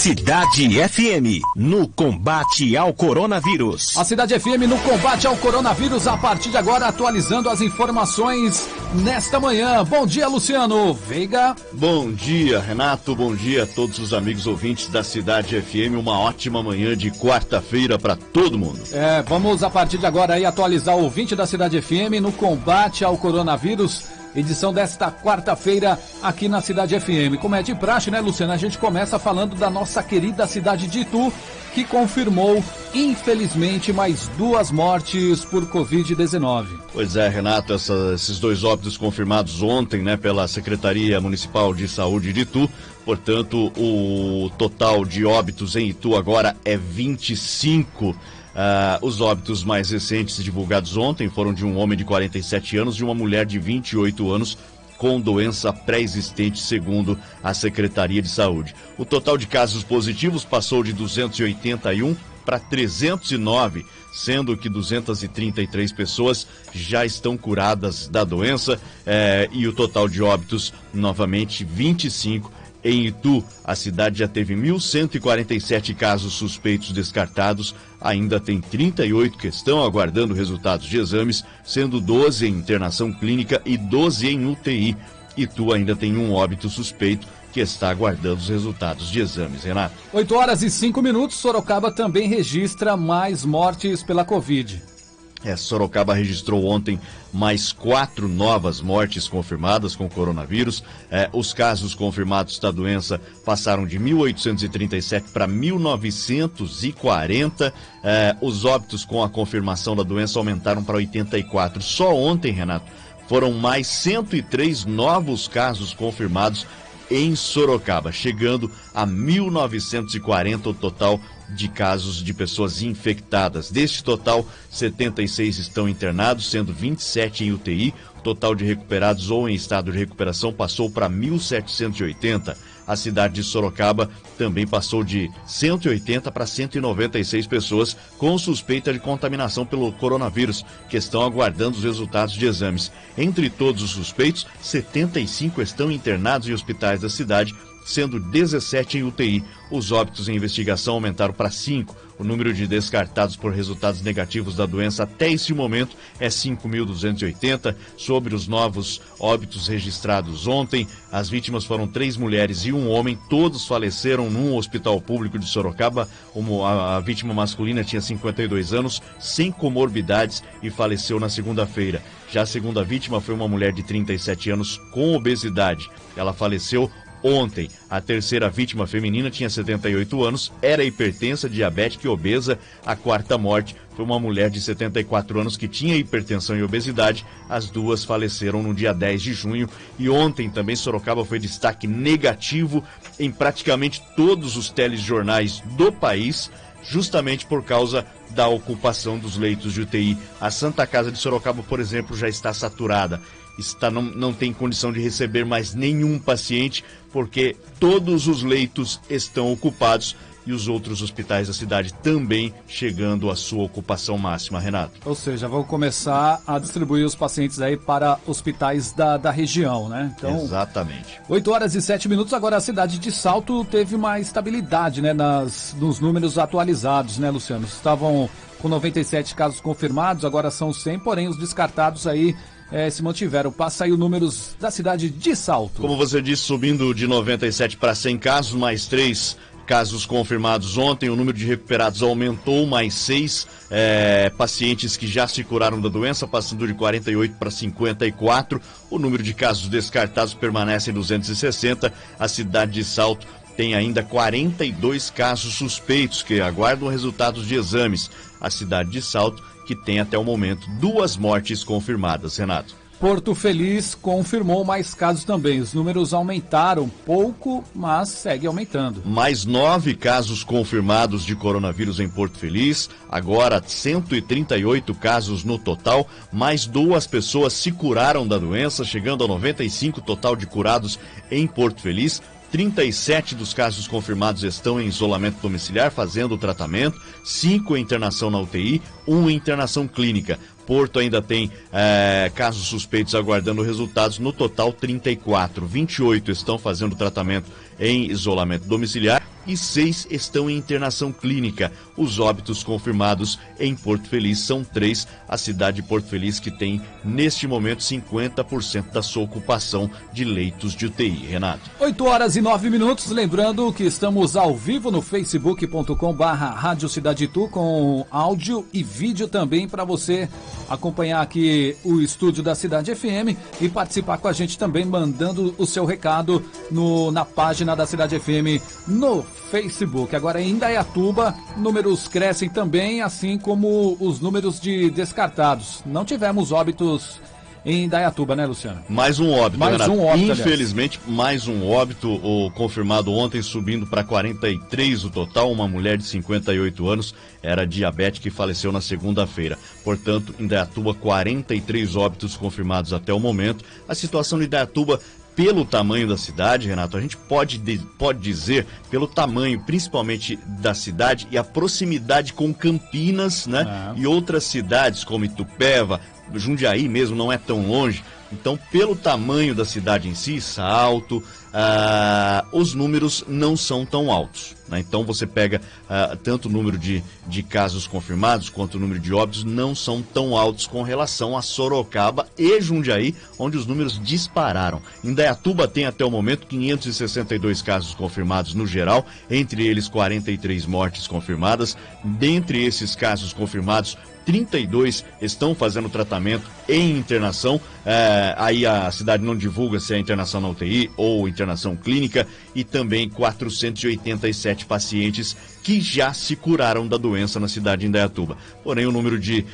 Cidade FM, no combate ao coronavírus. A Cidade FM no combate ao coronavírus, a partir de agora, atualizando as informações nesta manhã. Bom dia, Luciano Veiga. Bom dia, Renato. Bom dia a todos os amigos ouvintes da Cidade FM. Uma ótima manhã de quarta-feira para todo mundo. Vamos, a partir de agora, aí, atualizar o ouvinte da Cidade FM no combate ao coronavírus. Edição desta quarta-feira aqui na Cidade FM. Como é de praxe, né, Luciano? A gente começa falando da nossa querida cidade de Itu, que confirmou, infelizmente, mais 2 mortes por Covid-19. Pois é, Renato, esses 2 óbitos confirmados ontem, né, pela Secretaria Municipal de Saúde de Itu. Portanto, o total de óbitos em Itu agora é 25. Os óbitos mais recentes divulgados ontem foram de um homem de 47 anos e uma mulher de 28 anos com doença pré-existente, segundo a Secretaria de Saúde. O total de casos positivos passou de 281 para 309, sendo que 233 pessoas já estão curadas da doença, e o total de óbitos, novamente, 25. Em Itu, a cidade já teve 1.147 casos suspeitos descartados, ainda tem 38 que estão aguardando resultados de exames, sendo 12 em internação clínica e 12 em UTI. Itu ainda tem um óbito suspeito que está aguardando os resultados de exames, Renato. 8h05, Sorocaba também registra mais mortes pela Covid. Sorocaba registrou ontem mais 4 novas mortes confirmadas com coronavírus. Os casos confirmados da doença passaram de 1.837 para 1.940. Os óbitos com a confirmação da doença aumentaram para 84. Só ontem, Renato, foram mais 103 novos casos confirmados em Sorocaba, chegando a 1.940 o total de casos de pessoas infectadas. Deste total, 76 estão internados, sendo 27 em UTI. O total de recuperados ou em estado de recuperação passou para 1.780. A cidade de Sorocaba também passou de 180 para 196 pessoas com suspeita de contaminação pelo coronavírus, que estão aguardando os resultados de exames. Entre todos os suspeitos, 75 estão internados em hospitais da cidade, sendo 17 em UTI. Os óbitos em investigação aumentaram para 5. O número de descartados por resultados negativos da doença até esse momento é 5.280. Sobre os novos óbitos registrados ontem, as vítimas foram 3 mulheres e um homem. Todos faleceram num hospital público de Sorocaba. A vítima masculina tinha 52 anos, sem comorbidades, e faleceu na segunda-feira. Já a segunda vítima foi uma mulher de 37 anos com obesidade. Ela faleceu ontem. A terceira vítima feminina tinha 78 anos, era hipertensa, diabética e obesa. A quarta morte foi uma mulher de 74 anos que tinha hipertensão e obesidade. As duas faleceram no dia 10 de junho. E ontem também Sorocaba foi destaque negativo em praticamente todos os telejornais do país, justamente por causa da ocupação dos leitos de UTI. A Santa Casa de Sorocaba, por exemplo, já está saturada. Não tem condição de receber mais nenhum paciente, porque todos os leitos estão ocupados e os outros hospitais da cidade também chegando à sua ocupação máxima, Renato. Ou seja, vão começar a distribuir os pacientes aí para hospitais da região, né? Então, exatamente. 8h07, agora a cidade de Salto teve uma estabilidade, né, nos números atualizados, né, Luciano? Estavam com 97 casos confirmados, agora são 100, porém os descartados aí se mantiveram. Passa aí os números da cidade de Salto. Como você disse, subindo de 97 para 100 casos, mais 3 casos confirmados ontem. O número de recuperados aumentou, mais 6 pacientes que já se curaram da doença, passando de 48 para 54. O número de casos descartados permanece em 260. A cidade de Salto tem ainda 42 casos suspeitos que aguardam resultados de exames. A cidade de Salto que tem até o momento 2 mortes confirmadas, Renato. Porto Feliz confirmou mais casos também. Os números aumentaram pouco, mas segue aumentando. Mais 9 casos confirmados de coronavírus em Porto Feliz. Agora 138 casos no total. Mais 2 pessoas se curaram da doença, chegando a 95 total de curados em Porto Feliz. 37 dos casos confirmados estão em isolamento domiciliar, fazendo o tratamento, 5 em internação na UTI, 1 em internação clínica. Porto ainda tem casos suspeitos aguardando resultados, no total 34. 28 estão fazendo tratamento em isolamento domiciliar e 6 estão em internação clínica. Os óbitos confirmados em Porto Feliz são 3. A cidade de Porto Feliz que tem, neste momento, 50% da sua ocupação de leitos de UTI. Renato. 8h09. Lembrando que estamos ao vivo no facebook.com/Rádio Cidade Itu, com áudio e vídeo também para você acompanhar aqui o estúdio da Cidade FM e participar com a gente também, mandando o seu recado na página da Cidade FM no Facebook. Agora em Indaiatuba, números crescem também, assim como os números de descartados. Não tivemos óbitos em Indaiatuba, né, Luciano? Mais um óbito, Renato. Infelizmente, aliás. Mais um óbito, o confirmado ontem, subindo para 43 o total. Uma mulher de 58 anos, era diabética e faleceu na segunda-feira. Portanto, Indaiatuba, 43 óbitos confirmados até o momento. A situação de Indaiatuba, pelo tamanho da cidade, Renato, a gente pode dizer, pelo tamanho principalmente da cidade e a proximidade com Campinas, né? E outras cidades como Itupeva, Jundiaí mesmo não é tão longe. Então, pelo tamanho da cidade em si, Salto, os números não são tão altos, né? Então, você pega tanto o número de casos confirmados quanto o número de óbitos não são tão altos com relação a Sorocaba e Jundiaí, onde os números dispararam. Indaiatuba tem até o momento 562 casos confirmados no geral, entre eles 43 mortes confirmadas. Dentre esses casos confirmados, 32 estão fazendo tratamento em internação. Aí a cidade não divulga se é internação na UTI ou internação clínica, e também 487 pacientes que já se curaram da doença na cidade de Indaiatuba. Porém, o número de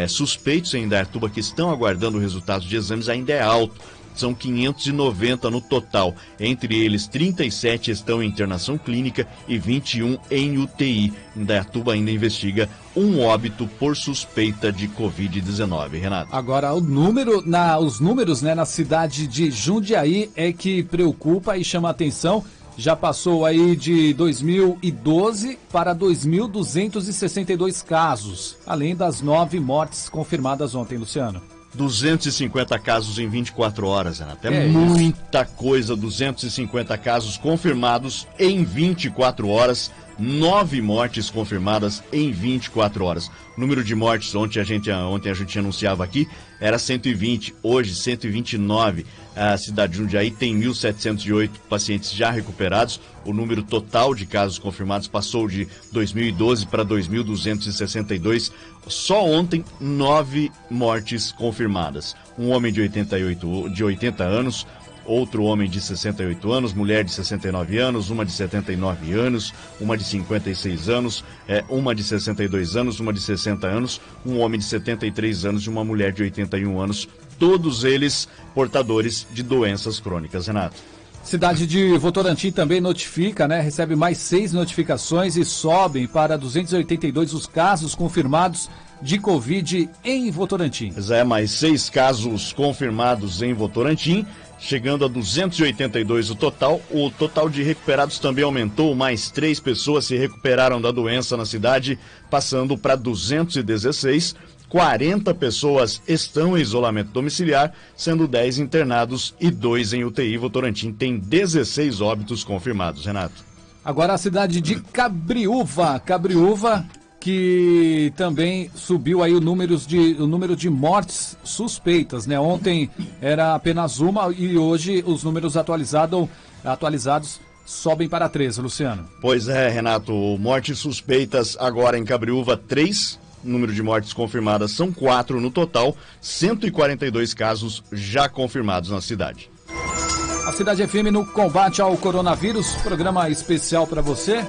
suspeitos em Indaiatuba que estão aguardando resultados de exames ainda é alto. São 590 no total. Entre eles, 37 estão em internação clínica e 21 em UTI. Indaiatuba ainda investiga um óbito por suspeita de Covid-19. Renato. Agora, os números, né, na cidade de Jundiaí é que preocupa e chama a atenção. Já passou aí de 2.012 para 2.262 casos, além das 9 mortes confirmadas ontem, Luciano. 250 casos em 24 horas, Renato. É muita coisa, 250 casos confirmados em 24 horas, 9 mortes confirmadas em 24 horas. O número de mortes, ontem a gente anunciava aqui, era 120, hoje 129. A cidade de Jundiaí tem 1.708 pacientes já recuperados. O número total de casos confirmados passou de 2.012 para 2.262. Só ontem, 9 mortes confirmadas. Um homem de 80 anos, outro homem de 68 anos, mulher de 69 anos, uma de 79 anos, uma de 56 anos, uma de 62 anos, uma de 60 anos, um homem de 73 anos e uma mulher de 81 anos. Todos eles portadores de doenças crônicas, Renato. Cidade de Votorantim também notifica, né? Recebe mais 6 notificações e sobem para 282 os casos confirmados de Covid em Votorantim. Mais 6 casos confirmados em Votorantim, chegando a 282 o total. O total de recuperados também aumentou, mais 3 pessoas se recuperaram da doença na cidade, passando para 216. 40 pessoas estão em isolamento domiciliar, sendo 10 internados e 2 em UTI. Votorantim tem 16 óbitos confirmados, Renato. Agora a cidade de Cabriúva, que também subiu aí o número de mortes suspeitas, né? Ontem era apenas uma e hoje os números atualizados sobem para 13, Luciano. Pois é, Renato, mortes suspeitas agora em Cabriúva, 3. Número de mortes confirmadas são 4 no total, 142 casos já confirmados na cidade. A Cidade FM no combate ao coronavírus, programa especial para você.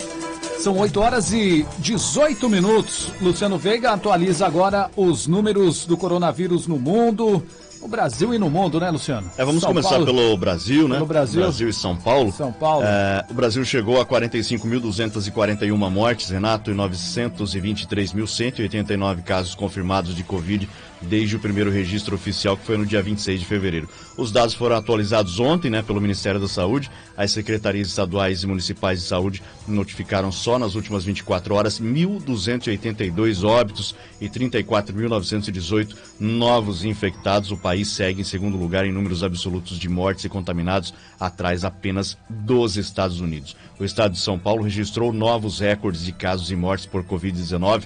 São 8h18. Luciano Veiga atualiza agora os números do coronavírus no mundo, no Brasil e no mundo, né, Luciano? Vamos começar pelo Brasil, né? Pelo Brasil. Brasil e São Paulo. São Paulo. O Brasil chegou a 45.241 mortes, Renato, e 923.189 casos confirmados de Covid-19 desde o primeiro registro oficial, que foi no dia 26 de fevereiro. Os dados foram atualizados ontem, né, pelo Ministério da Saúde. As secretarias estaduais e municipais de saúde notificaram só nas últimas 24 horas 1.282 óbitos e 34.918 novos infectados. O país segue em segundo lugar em números absolutos de mortes e contaminados, atrás apenas dos Estados Unidos. O estado de São Paulo registrou novos recordes de casos e mortes por Covid-19.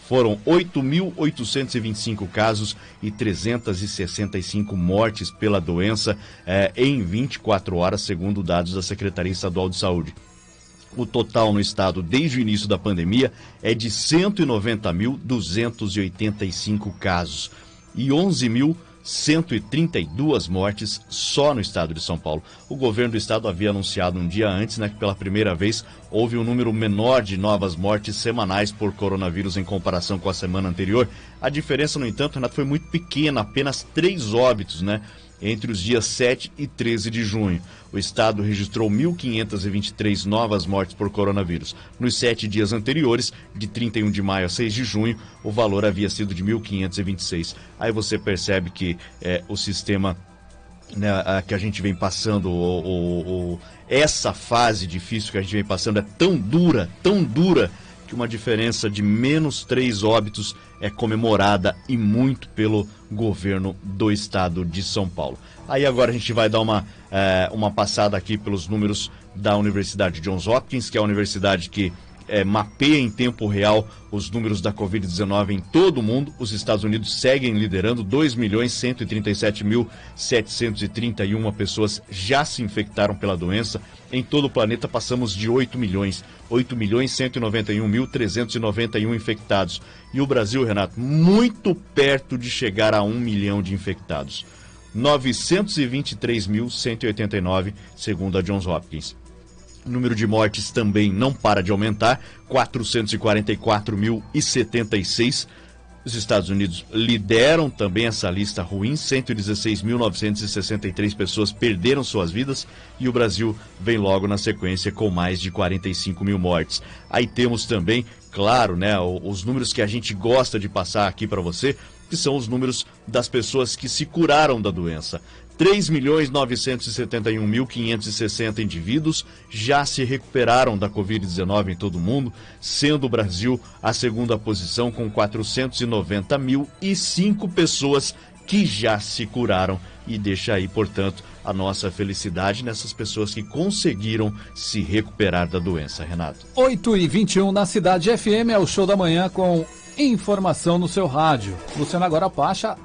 Foram 8.825 casos e 365 mortes pela doença em 24 horas, segundo dados da Secretaria Estadual de Saúde. O total no estado desde o início da pandemia é de 190.285 casos e 11.132 mortes só no estado de São Paulo. O governo do estado havia anunciado um dia antes, né, que pela primeira vez houve um número menor de novas mortes semanais por coronavírus em comparação com a semana anterior. A diferença, no entanto, Renato, foi muito pequena, apenas 3 óbitos, né, entre os dias 7 e 13 de junho. O estado registrou 1.523 novas mortes por coronavírus. Nos 7 dias anteriores, de 31 de maio a 6 de junho, o valor havia sido de 1.526. Aí você percebe que o sistema, né, que a gente vem passando, essa fase difícil que a gente vem passando é tão dura, que uma diferença de menos 3 óbitos é comemorada e muito pelo governo do estado de São Paulo. Aí agora a gente vai dar uma passada aqui pelos números da Universidade Johns Hopkins, que é a universidade que mapeia em tempo real os números da Covid-19 em todo o mundo. Os Estados Unidos seguem liderando, 2.137.731 pessoas já se infectaram pela doença. Em todo o planeta passamos de 8.191.391 infectados. E o Brasil, Renato, muito perto de chegar a 1 milhão de infectados. 923.189, segundo a Johns Hopkins. O número de mortes também não para de aumentar, 444.076. Os Estados Unidos lideram também essa lista ruim, 116.963 pessoas perderam suas vidas, e o Brasil vem logo na sequência com mais de 45 mil mortes. Aí temos também, claro, né, os números que a gente gosta de passar aqui para você, que são os números das pessoas que se curaram da doença. 3.971.560 indivíduos já se recuperaram da Covid-19 em todo o mundo, sendo o Brasil a segunda posição com 490.005 pessoas que já se curaram. E deixa aí, portanto, a nossa felicidade nessas pessoas que conseguiram se recuperar da doença, Renato. 8h21 na Cidade FM, é o Show da Manhã com informação no seu rádio. Luciano agora passa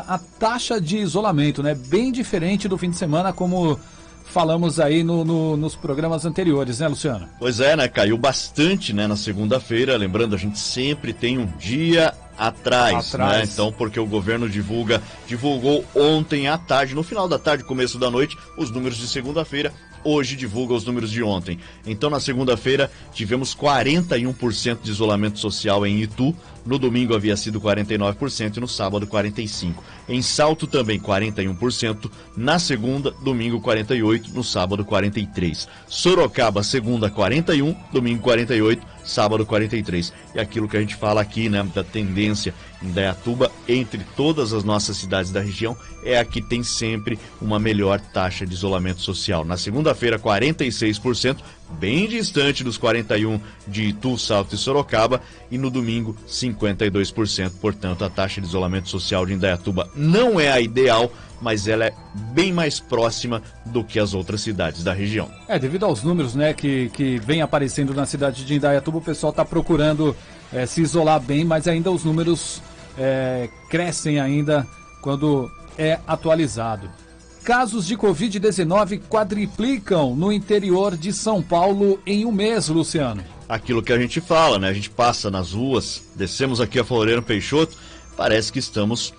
a taxa de isolamento, né? Bem diferente do fim de semana, como falamos aí nos programas anteriores, né, Luciano? Pois é, né? Caiu bastante, né, na segunda-feira. Lembrando, a gente sempre tem um dia atrás, né? Então, porque o governo divulgou ontem à tarde, no final da tarde, começo da noite, os números de segunda-feira. Hoje divulga os números de ontem. Então, na segunda-feira, tivemos 41% de isolamento social em Itu. No domingo havia sido 49% e no sábado 45%. Em Salto também 41%. Na segunda, domingo 48%, no sábado 43%. Sorocaba, segunda 41%, domingo 48%, sábado 43%. E aquilo que a gente fala aqui, né, da tendência em Indaiatuba, entre todas as nossas cidades da região, é a que tem sempre uma melhor taxa de isolamento social. Na segunda-feira, 46%, bem distante dos 41% de Itu, Salto e Sorocaba, e no domingo, 52%. Portanto, a taxa de isolamento social de Indaiatuba não é a ideal, mas ela é bem mais próxima do que as outras cidades da região. Devido aos números, né, que vem aparecendo na cidade de Indaiatuba, o pessoal está procurando se isolar bem, mas ainda os números crescem ainda quando é atualizado. Casos de Covid-19 quadriplicam no interior de São Paulo em um mês, Luciano. Aquilo que a gente fala, né? A gente passa nas ruas, descemos aqui a Floriano Peixoto, parece que estamos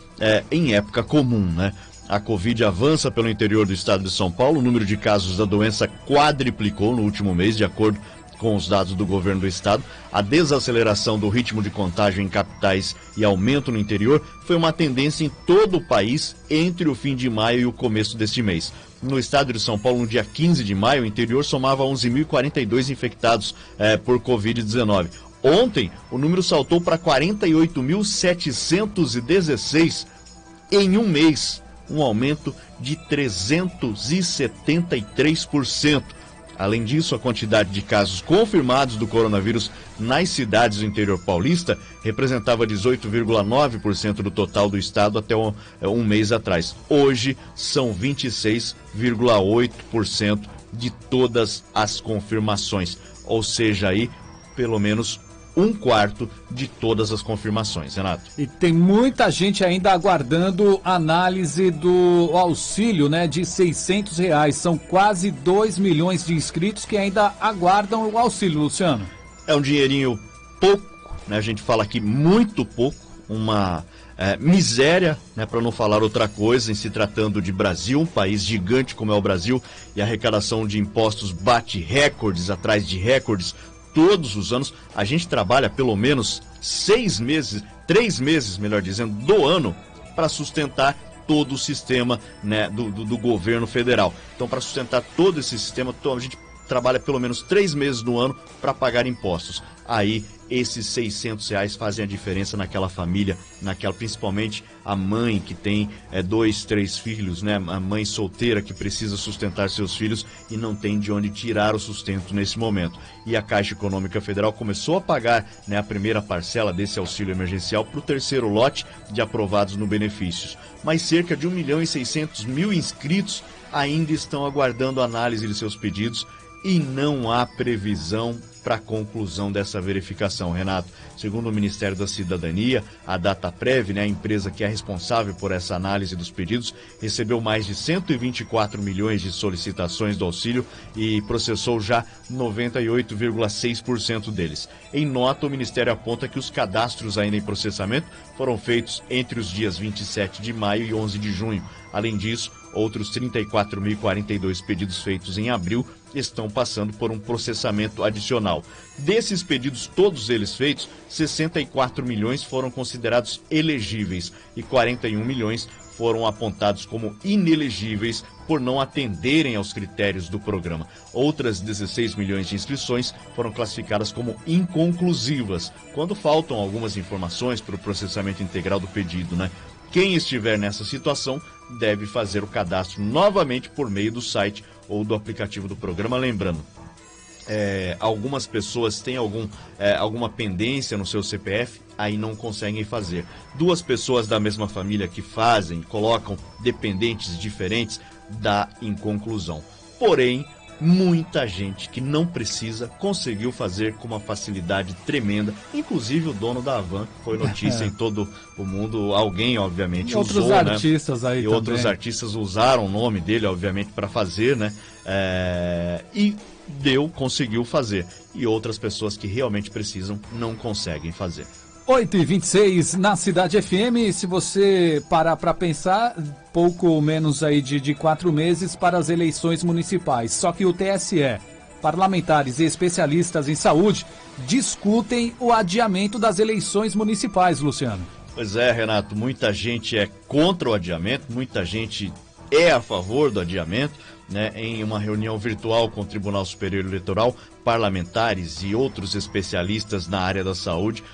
em época comum, né? A Covid avança pelo interior do estado de São Paulo, o número de casos da doença quadriplicou no último mês, de acordo com os dados do governo do estado. A desaceleração do ritmo de contágio em capitais e aumento no interior foi uma tendência em todo o país entre o fim de maio e o começo deste mês. No estado de São Paulo, no dia 15 de maio, o interior somava 11.042 infectados por Covid-19. Ontem, o número saltou para 48.716, em um mês, um aumento de 373%. Além disso, a quantidade de casos confirmados do coronavírus nas cidades do interior paulista representava 18,9% do total do estado até um mês atrás. Hoje, são 26,8% de todas as confirmações. Ou seja, aí, pelo menos um quarto de todas as confirmações, Renato. E tem muita gente ainda aguardando análise do auxílio, né, de R$600. São quase 2 milhões de inscritos que ainda aguardam o auxílio, Luciano. É um dinheirinho pouco, né? A gente fala aqui muito pouco, uma miséria, né, para não falar outra coisa, em se tratando de Brasil, um país gigante como é o Brasil, e a arrecadação de impostos bate recordes atrás de recordes todos os anos. A gente trabalha pelo menos 3 meses, melhor dizendo, do ano para sustentar todo o sistema, né, do governo federal. Então, para sustentar todo esse sistema, a gente trabalha pelo menos 3 meses no ano para pagar impostos. Aí, esses R$600 fazem a diferença naquela família, principalmente a mãe que tem 2, 3 filhos, né? A mãe solteira que precisa sustentar seus filhos e não tem de onde tirar o sustento nesse momento. E a Caixa Econômica Federal começou a pagar, né, a primeira parcela desse auxílio emergencial para o terceiro lote de aprovados no benefícios. Mas cerca de 1.600.000 inscritos ainda estão aguardando a análise de seus pedidos e não há previsão para a conclusão dessa verificação, Renato. Segundo o Ministério da Cidadania, a Dataprev, né, a empresa que é responsável por essa análise dos pedidos, recebeu mais de 124 milhões de solicitações do auxílio e processou já 98,6% deles. Em nota, o Ministério aponta que os cadastros ainda em processamento foram feitos entre os dias 27 de maio e 11 de junho. Além disso, outros 34.042 pedidos feitos em abril estão passando por um processamento adicional. Desses pedidos, todos eles feitos, 64 milhões foram considerados elegíveis e 41 milhões foram apontados como inelegíveis por não atenderem aos critérios do programa. Outras 16 milhões de inscrições foram classificadas como inconclusivas, quando faltam algumas informações para o processamento integral do pedido, né? Quem estiver nessa situação deve fazer o cadastro novamente por meio do site ou do aplicativo do programa. Lembrando, algumas pessoas têm alguma pendência no seu CPF, aí não conseguem fazer. 2 pessoas da mesma família que colocam dependentes diferentes, dá inconclusão. Porém, muita gente que não precisa conseguiu fazer com uma facilidade tremenda, inclusive o dono da Havan, que foi notícia em todo o mundo, alguém obviamente e outros usou, artistas, né? Aí e também. Outros artistas usaram o nome dele, obviamente, para fazer, né? E conseguiu fazer. E outras pessoas que realmente precisam não conseguem fazer. 8h26 na Cidade FM. Se você parar para pensar, pouco menos aí de 4 meses para as eleições municipais. Só que o TSE, parlamentares e especialistas em saúde discutem o adiamento das eleições municipais, Luciano. Pois é, Renato, muita gente é contra o adiamento, muita gente é a favor do adiamento, né? Em uma reunião virtual com o Tribunal Superior Eleitoral, parlamentares e outros especialistas na área da saúde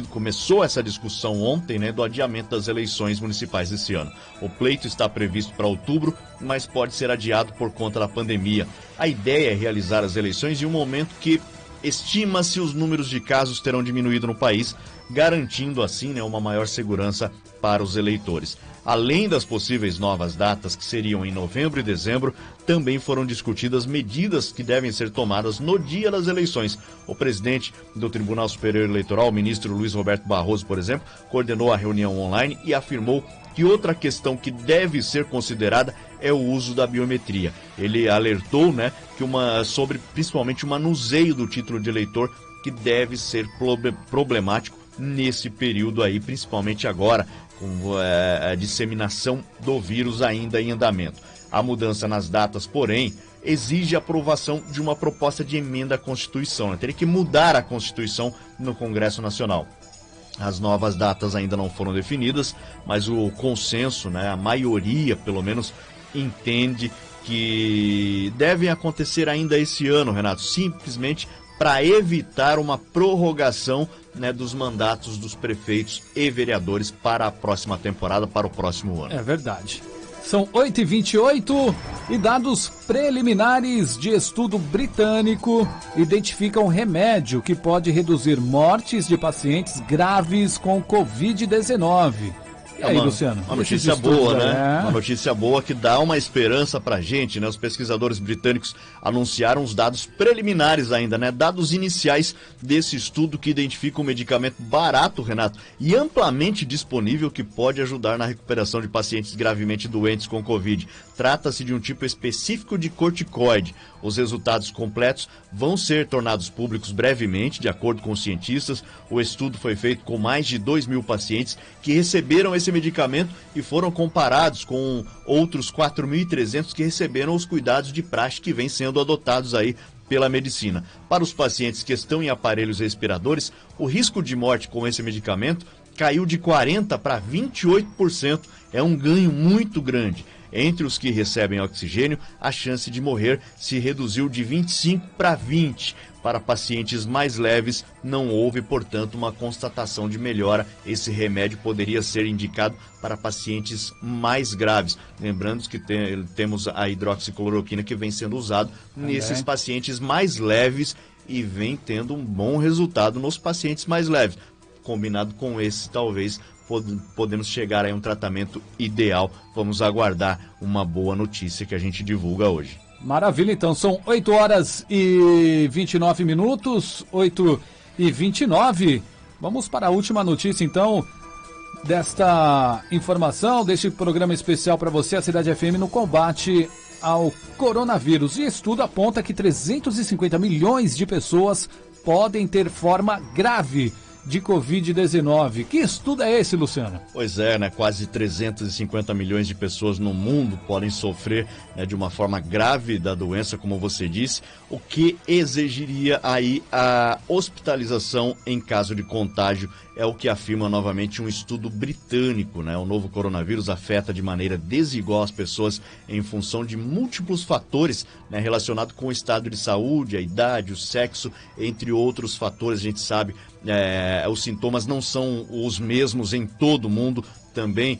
começou essa discussão ontem, né, do adiamento das eleições municipais desse ano. O pleito está previsto para outubro, mas pode ser adiado por conta da pandemia. A ideia é realizar as eleições em um momento que estima-se os números de casos terão diminuído no país, garantindo assim, né, uma maior segurança para os eleitores. Além das possíveis novas datas, que seriam em novembro e dezembro, também foram discutidas medidas que devem ser tomadas no dia das eleições. O presidente do Tribunal Superior Eleitoral, o ministro Luiz Roberto Barroso, por exemplo, coordenou a reunião online e afirmou que outra questão que deve ser considerada é o uso da biometria. Ele alertou, né, sobre principalmente o manuseio do título de eleitor, que deve ser problemático nesse período aí, principalmente agora, com a disseminação do vírus ainda em andamento. A mudança nas datas, porém, exige a aprovação de uma proposta de emenda à Constituição, né? Teria que mudar a Constituição no Congresso Nacional. As novas datas ainda não foram definidas, mas o consenso, né, a maioria, pelo menos, entende que devem acontecer ainda esse ano, Renato, simplesmente para evitar uma prorrogação, né, dos mandatos dos prefeitos e vereadores para a próxima temporada, para o próximo ano. É verdade. São 8h28 e dados preliminares de estudo britânico identificam remédio que pode reduzir mortes de pacientes graves com Covid-19. E aí, Luciano? Uma notícia boa, né? Uma notícia boa que dá uma esperança pra gente, né? Os pesquisadores britânicos anunciaram os dados preliminares ainda, né? Dados iniciais desse estudo que identifica um medicamento barato, Renato, e amplamente disponível que pode ajudar na recuperação de pacientes gravemente doentes com Covid. Trata-se de um tipo específico de corticoide. Os resultados completos vão ser tornados públicos brevemente, de acordo com os cientistas. O estudo foi feito com mais de 2.000 pacientes que receberam esse medicamento e foram comparados com outros 4.300 que receberam os cuidados de praxe que vêm sendo adotados aí pela medicina. Para os pacientes que estão em aparelhos respiradores, o risco de morte com esse medicamento caiu de 40% para 28%. É um ganho muito grande. Entre os que recebem oxigênio, a chance de morrer se reduziu de 25 para 20. Para pacientes mais leves, não houve, portanto, uma constatação de melhora. Esse remédio poderia ser indicado para pacientes mais graves. Lembrando que temos a hidroxicloroquina que vem sendo usado nesses pacientes mais leves e vem tendo um bom resultado nos pacientes mais leves. Combinado com esse, talvez podemos chegar a um tratamento ideal. Vamos aguardar uma boa notícia que a gente divulga hoje. Maravilha, então são 8h29, 8h29. Vamos para a última notícia, então, desta informação, deste programa especial para você, a Cidade FM, no combate ao coronavírus. E estudo aponta que 350 milhões de pessoas podem ter forma grave de Covid-19. Que estudo é esse, Luciano? Pois é, né? Quase 350 milhões de pessoas no mundo podem sofrer, né, de uma forma grave da doença, como você disse, o que exigiria aí a hospitalização em caso de contágio. É o que afirma novamente um estudo britânico, né? O novo coronavírus afeta de maneira desigual as pessoas em função de múltiplos fatores, né, relacionados com o estado de saúde, a idade, o sexo, entre outros fatores. A gente sabe, os sintomas não são os mesmos em todo mundo. Também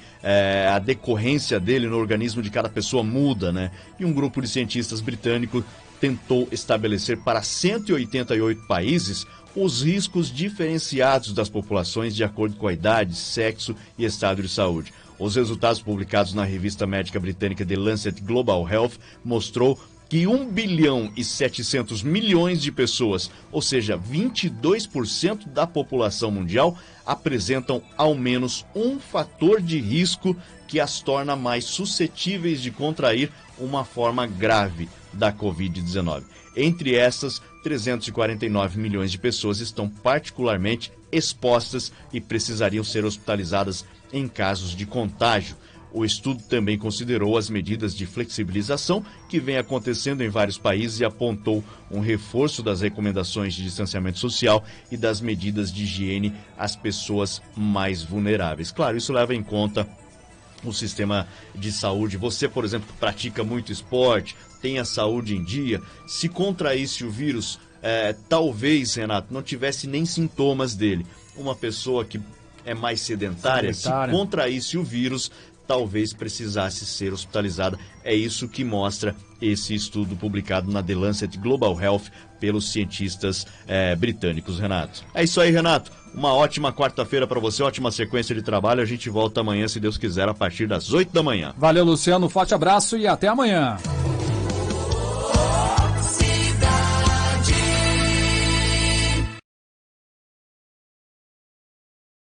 a decorrência dele no organismo de cada pessoa muda, né? E um grupo de cientistas britânicos tentou estabelecer para 188 países os riscos diferenciados das populações de acordo com a idade, sexo e estado de saúde. Os resultados publicados na revista médica britânica The Lancet Global Health mostrou que 1 bilhão e 700 milhões de pessoas, ou seja, 22% da população mundial, apresentam ao menos um fator de risco que as torna mais suscetíveis de contrair uma forma grave da Covid-19. Entre essas, 349 milhões de pessoas estão particularmente expostas e precisariam ser hospitalizadas em casos de contágio. O estudo também considerou as medidas de flexibilização que vem acontecendo em vários países e apontou um reforço das recomendações de distanciamento social e das medidas de higiene às pessoas mais vulneráveis. Claro, isso leva em conta o sistema de saúde. Você, por exemplo, que pratica muito esporte, tem a saúde em dia, se contraísse o vírus, talvez, Renato, não tivesse nem sintomas dele. Uma pessoa que é mais sedentária, se contraísse o vírus, talvez precisasse ser hospitalizada. É isso que mostra esse estudo publicado na The Lancet Global Health pelos cientistas britânicos, Renato. É isso aí, Renato. Uma ótima quarta-feira para você, ótima sequência de trabalho. A gente volta amanhã, se Deus quiser, a partir das 8 da manhã. Valeu, Luciano. Forte abraço e até amanhã.